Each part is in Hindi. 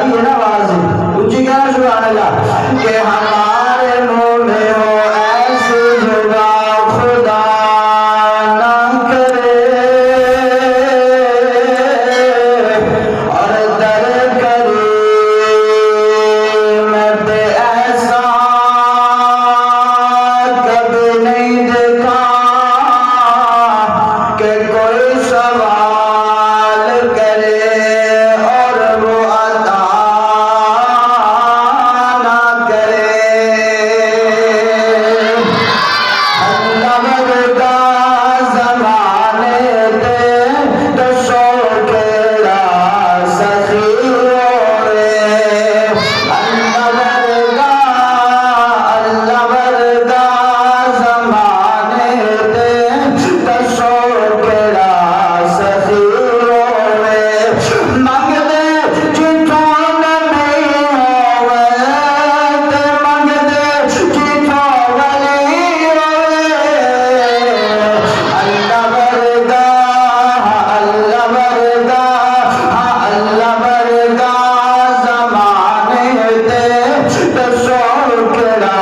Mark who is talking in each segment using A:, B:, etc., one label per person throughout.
A: ये ना आवाज ऊंची क्या सुभान अल्लाह कि हमारे मुंह में हो ऐसी जुबान खुदा ना करे और दर करीम पे ऐसा कभी नहीं देखा कि कोई सवाल करे और वो अता ना करे। नवर का ज़माने दे दसो केड़ा सखी रे नवर का ज़माने दे दसो केड़ा सखी रे मंगदे जिथों नबी होवे ते मंगदे जिथों वली होवे अल्लाह वर्गा ज़माने दे दसो केड़ा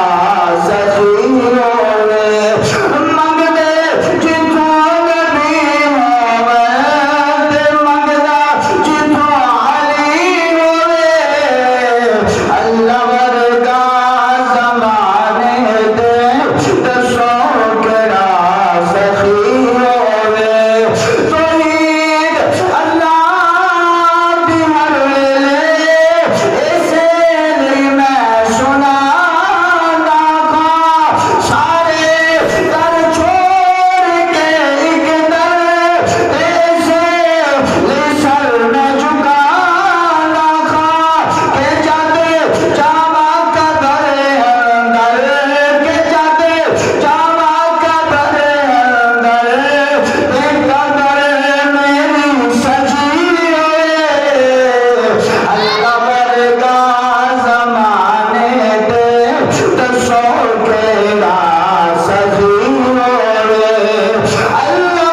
A: सखी होवे मंगदे जिथों नबी होवे ते मंगदा जिथों अली होवे अल्लाह वर्गा ज़माने दे दसो केड़ा सखी होवे। तौहीद अल्लाह दी हर वेले इसे नहीं मैं सुनाना था सारे दर छोड़ के एक दर ऐसे सर में झुकाना था के जाते जावा कदर अंदर के जाते जावा कदर अंदर ते कदर मेरी सजी अल्लाह वर्गा ज़माने दे दसो केड़ा सखी होवे अल्लाह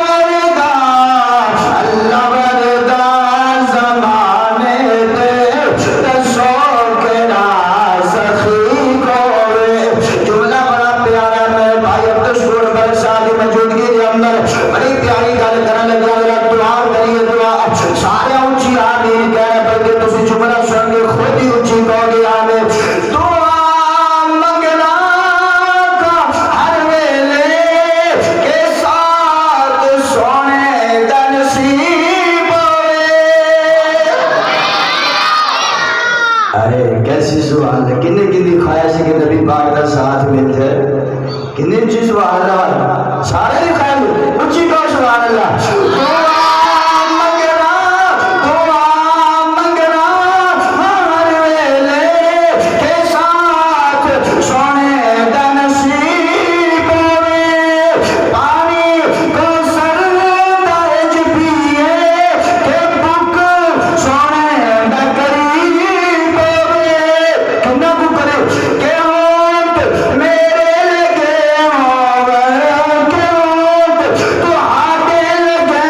A: वर्गा ज़माने दे दसो केड़ा सखी होवे। जुमला बड़ा प्यारा है मेरे भाई अब्दुल बरसा की मौजूदगी के अंदर बड़ी प्यारी गल करने लगा जरा दुआ करिए दुआ सारे ऊंची आमीन कहने बल्कि तुम जुमला सुन के खुद ही ऊंची कहोगे आमीन। दुआ मंगना का हर वेले के साथ सोने दा नसीब होवे। अरे कैसी सुभान है किन्ने किन्नी ख्वाहिश है कि नबी पाक का साथ मिलते किन्नी ऊंची सुभान अल्लाह सारे की ख्वाहिश ऊंची कहो सुभान अल्लाह। दुआ मंगना हर वेले के साथ सोने दा नसीब होवे पानी को सरदा ज पिए के भुख सोने दा करीब होवे किन्ना को करे के होत मेरे लगे होवे के होत तुहाडे लगे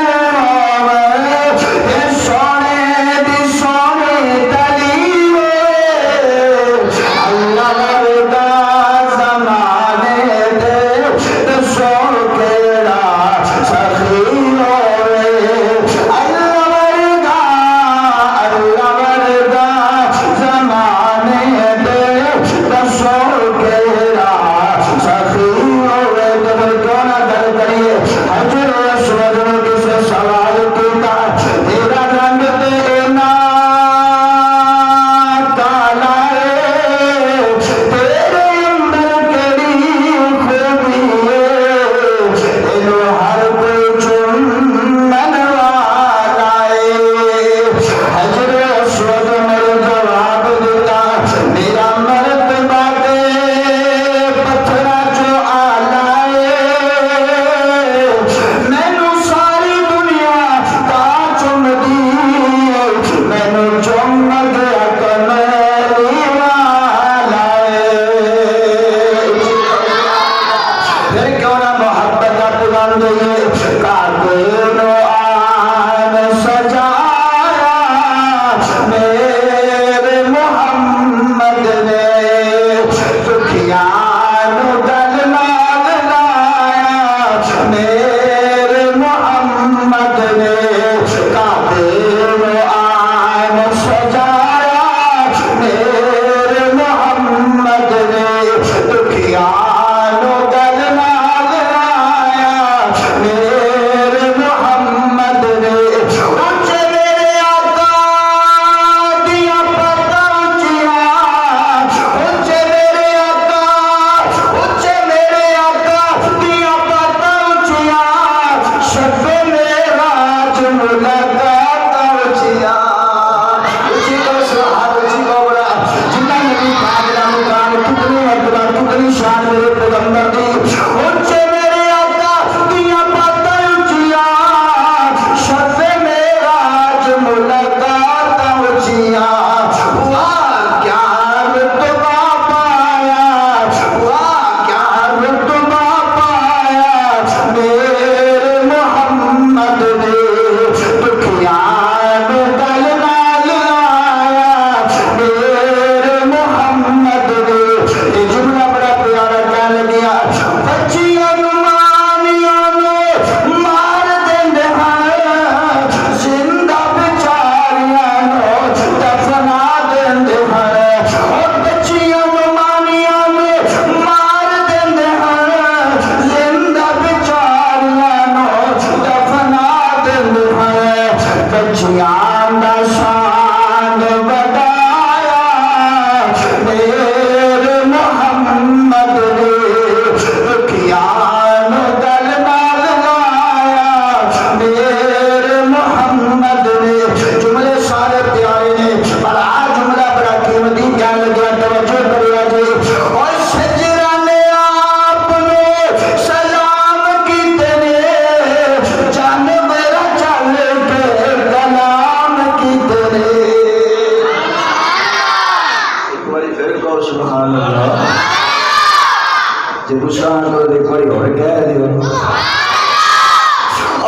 A: शान को एक बार और कह दियो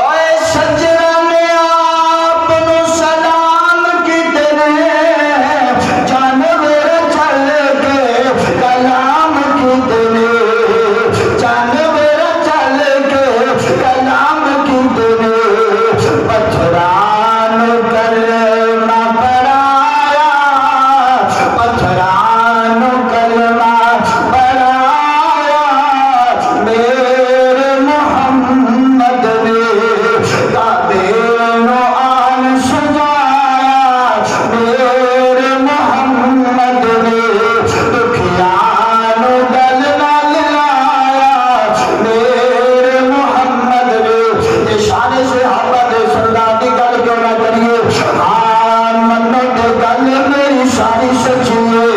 A: ओए सज्जना ने आपनो सलाम कितने जानवर चल के कलाम कितने जानवर चल के कलाम कितने पत्थरान कलमा पढ़ाया पत्थरान कलमा पढ़ाया मेरे मोहम्मद ने काबेनो आन सजाया मेरे मोहम्मद ने दुखियानो गल नाल लाया मेरे मोहम्मद ने ये शान से हवा दे सरदार दी गल क्यों ना करिए हाँ मन्नो के गल मेरी सारी सच्ची है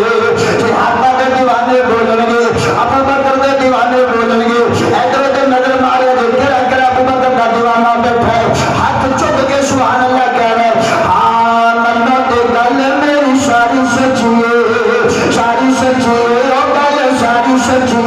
A: सहाबा दे दीवाने बोलणगे अबू बकर दे दीवाने बोलणगे इधर उधर नजर मारे देखिए अगर अबू बकर का दीवाना बैठा है हाथ चुक के सुभान अल्लाह कह रहे हाँ मन्नो के गल मेरी सारी सच्ची है सारी सच्ची है ओ गल सारी सच्ची